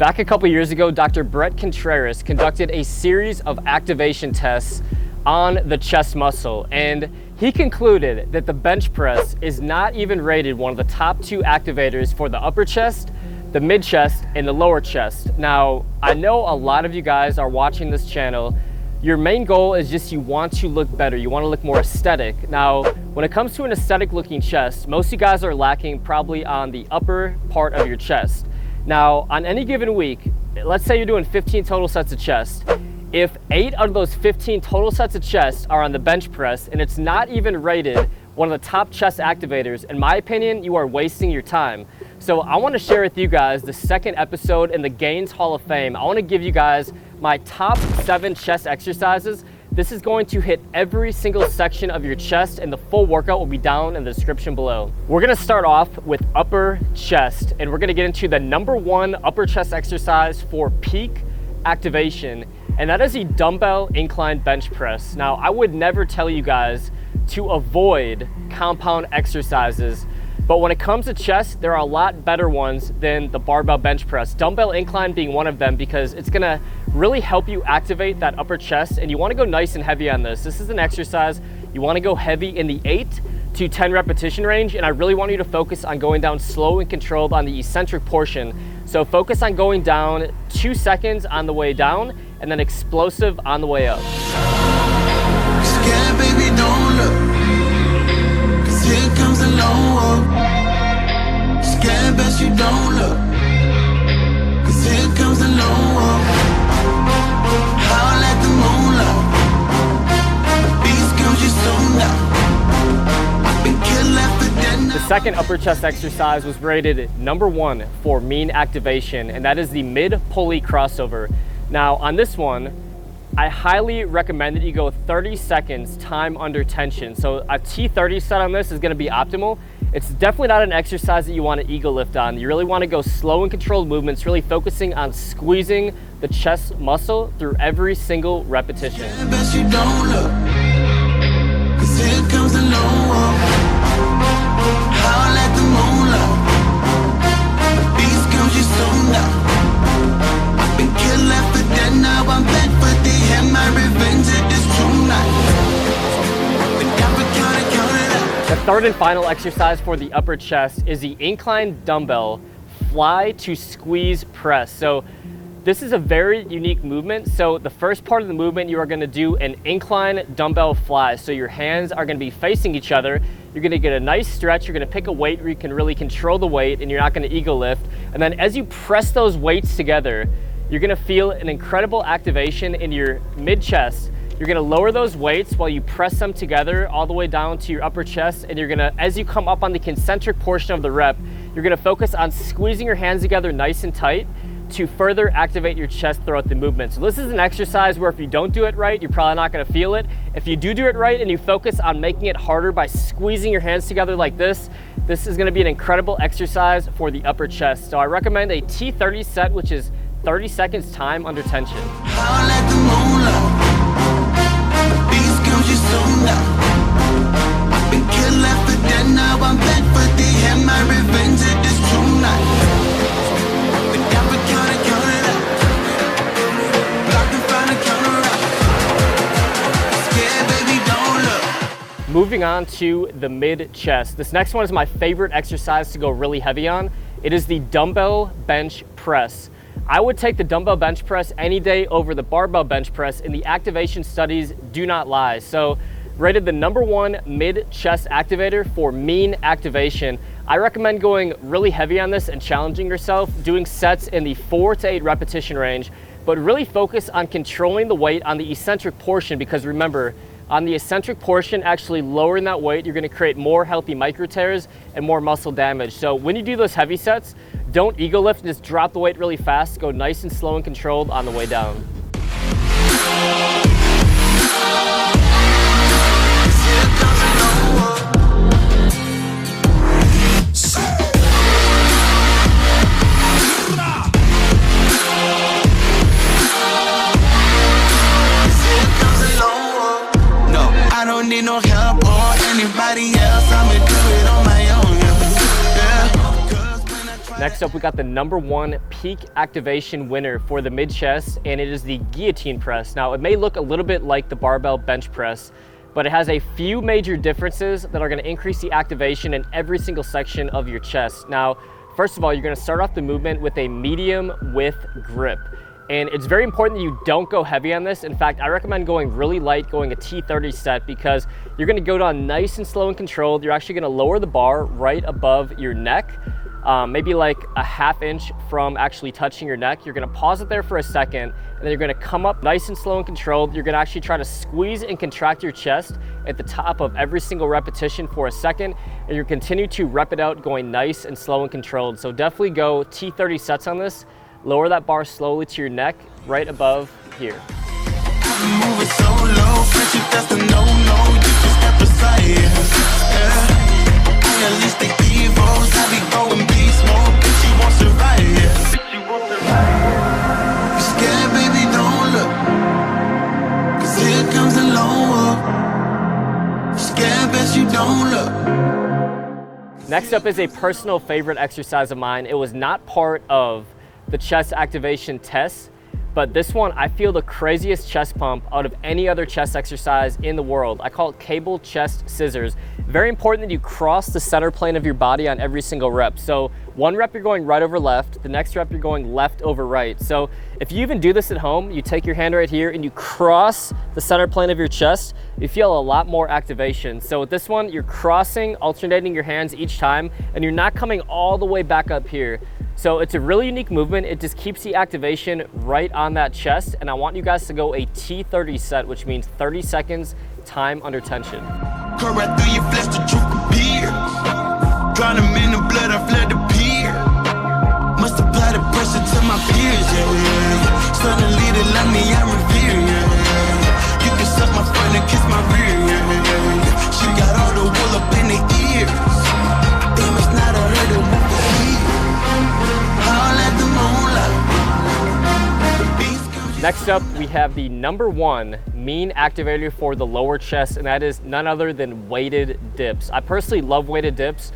Back a couple years ago, Dr. Brett Contreras conducted a series of activation tests on the chest muscle, and he concluded that the bench press is not even rated one of the top 2 activators for the upper chest, the mid chest, and the lower chest. Now, I know a lot of you guys are watching this channel. Your main goal is just you want to look better. You want to look more aesthetic. Now, when it comes to an aesthetic looking chest, most of you guys are lacking probably on the upper part of your chest. Now, on any given week, let's say you're doing 15 total sets of chest. If 8 out of those 15 total sets of chest are on the bench press and it's not even rated one of the top chest activators, in my opinion, you are wasting your time. So I want to share with you guys the second episode in the Gains Hall of Fame. I want to give you guys my top 7 chest exercises. This is going to hit every single section of your chest, and the full workout will be down in the description below. We're gonna start off with upper chest, and we're gonna get into the #1 upper chest exercise for peak activation, and that is the dumbbell incline bench press. Now, I would never tell you guys to avoid compound exercises, but when it comes to chest, there are a lot better ones than the barbell bench press. Dumbbell incline being one of them, because it's gonna really help you activate that upper chest, and you wanna go nice and heavy on this. This is an exercise you wanna go heavy in the 8 to 10 repetition range, and I really want you to focus on going down slow and controlled on the eccentric portion. So focus on going down 2 seconds on the way down, and then explosive on the way up. Scared, baby, don't look, 'cause here comes the low. Scared, best you don't look, 'cause here comes the low. Howl at the moonlight, beast comes you soon now. I've been killed after that now. The second upper chest exercise was rated #1 for mean activation, and that is the mid pulley crossover. Now, on this one, I highly recommend that you go 30 seconds time under tension. So a T30 set on this is gonna be optimal. It's definitely not an exercise that you want to ego lift on. You really want to go slow and controlled movements, really focusing on squeezing the chest muscle through every single repetition. Best you don't look, 'cause here comes the low. Howl at the moonlight, beast comes you soon now. I've been killed after that, now I'm back for the and my revenge at this true night. The third and final exercise for the upper chest is the incline dumbbell fly to squeeze press. So this is a very unique movement. So the first part of the movement, you are going to do an incline dumbbell fly. So your hands are going to be facing each other. You're going to get a nice stretch. You're going to pick a weight where you can really control the weight, and you're not going to ego lift. And then as you press those weights together, you're going to feel an incredible activation in your mid chest. You're gonna lower those weights while you press them together all the way down to your upper chest, and you're gonna, as you come up on the concentric portion of the rep, you're gonna focus on squeezing your hands together nice and tight to further activate your chest throughout the movement. So this is an exercise where if you don't do it right, you're probably not gonna feel it. If you do it right and you focus on making it harder by squeezing your hands together like this is gonna be an incredible exercise for the upper chest. So I recommend a T30 set, which is 30 seconds time under tension. Howl at the moonlight, beast comes you soon now. I've been killed after that, now I'm back for the and my revenge at this true night. The copper counter counted out, block and find a counter out. Scared, baby, don't look. Moving on to the mid chest. This next one is my favorite exercise to go really heavy on. It is the dumbbell bench press. I would take the dumbbell bench press any day over the barbell bench press, and the activation studies do not lie. So rated the #1 mid chest activator for mean activation. I recommend going really heavy on this and challenging yourself, doing sets in the 4 to 8 repetition range, but really focus on controlling the weight on the eccentric portion, because remember, on the eccentric portion, actually lowering that weight, you're gonna create more healthy micro tears and more muscle damage. So when you do those heavy sets, don't ego lift, just drop the weight really fast. Go nice and slow and controlled on the way down. No, I don't need no help or anybody else. I'ma do it on my own. Next up, we got the #1 peak activation winner for the mid chest, and it is the guillotine press. Now, it may look a little bit like the barbell bench press, but it has a few major differences that are going to increase the activation in every single section of your chest. Now, first of all, you're going to start off the movement with a medium width grip. And it's very important that you don't go heavy on this. In fact, I recommend going really light, going a T30 set, because you're going to go down nice and slow and controlled. You're actually going to lower the bar right above your neck, maybe like a ½ inch from actually touching your neck. You're going to pause it there for a second, and then you're going to come up nice and slow and controlled. You're going to actually try to squeeze and contract your chest at the top of every single repetition for a second, and you continue to rep it out going nice and slow and controlled. So definitely go T30 sets on this. Lower that bar slowly to your neck, right above here. Moving so low, friendship that's a no-no, you can step aside, yeah. At least the evils, I be going beast mode, bitch, you won't survive, yeah. You scared, baby, don't look, 'cause here comes the low up. Scared, bet you don't look. Next up is a personal favorite exercise of mine. It was not part of the chest activation test, but this one, I feel the craziest chest pump out of any other chest exercise in the world. I call it cable chest scissors. Very important that you cross the center plane of your body on every single rep. So one rep you're going right over left, the next rep you're going left over right. So if you even do this at home, you take your hand right here and you cross the center plane of your chest, you feel a lot more activation. So with this one, you're crossing, alternating your hands each time, and you're not coming all the way back up here. So it's a really unique movement. It just keeps the activation right on that chest. And I want you guys to go a T30 set, which means 30 seconds time under tension. Cut right through your flesh, the truth appears. Drown them in the blood, I fled the pier. Must apply the pressure to my peers, yeah. Suddenly they let me, I revere, yeah. You can suck my front and kiss my rear, yeah. She got all the wool up in the ears. Damn, it's not a her to move the heat. Next up, we have the #1 mean activator for the lower chest, and that is none other than weighted dips. I personally love weighted dips.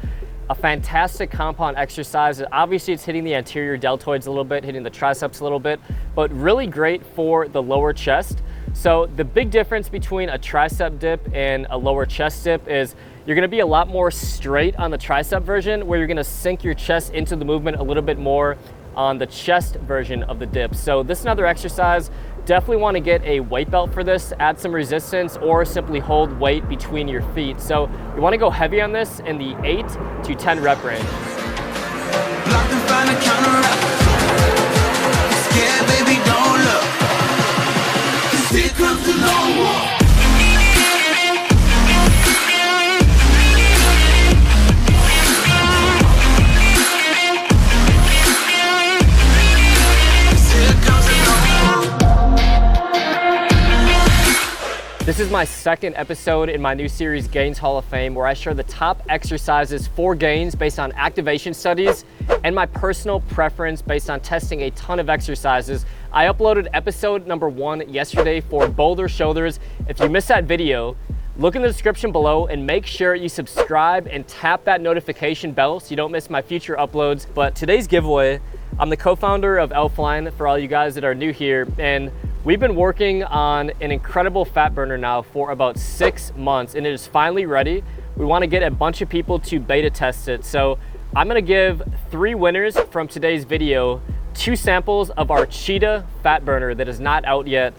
A fantastic compound exercise. Obviously, it's hitting the anterior deltoids a little bit, hitting the triceps a little bit, but really great for the lower chest. So the big difference between a tricep dip and a lower chest dip is you're gonna be a lot more straight on the tricep version, where you're gonna sink your chest into the movement a little bit more on the chest version of the dip. So this is another exercise. Definitely want to get a weight belt for this, add some resistance, or simply hold weight between your feet. So you want to go heavy on this in the 8 to 10 rep range. Locked and find a counter-up. Scared, baby, don't look. 'Cause here comes the long walk. This is my second episode in my new series, Gains Hall of Fame, where I share the top exercises for gains based on activation studies and my personal preference based on testing a ton of exercises. I uploaded episode #1 yesterday for boulder shoulders. If you missed that video, look in the description below and make sure you subscribe and tap that notification bell so you don't miss my future uploads. But today's giveaway, I'm the co-founder of Incline for all you guys that are new here, and we've been working on an incredible fat burner now for about 6 months, and it is finally ready. We want to get a bunch of people to beta test it. So I'm going to give 3 winners from today's video 2 samples of our Cheetah fat burner that is not out yet.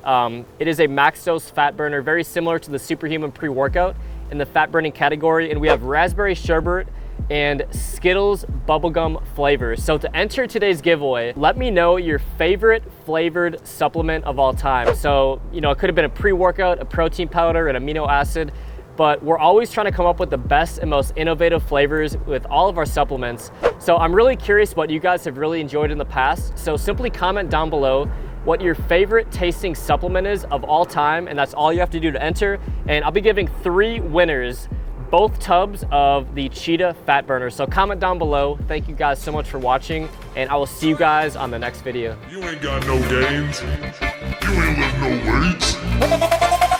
It is a max dose fat burner, very similar to the Superhuman pre-workout in the fat burning category. And we have raspberry sherbet and Skittles bubblegum flavors. So to enter today's giveaway, let me know your favorite flavored supplement of all time. So, you know, it could have been a pre-workout, a protein powder, an amino acid, but we're always trying to come up with the best and most innovative flavors with all of our supplements. So I'm really curious what you guys have really enjoyed in the past. So simply comment down below what your favorite tasting supplement is of all time, and that's all you have to do to enter. And I'll be giving 3 winners both tubs of the Cheetah fat burner. So comment down below. Thank you guys so much for watching, and I will see you guys on the next video. You ain't got no gains. You ain't lift no weights.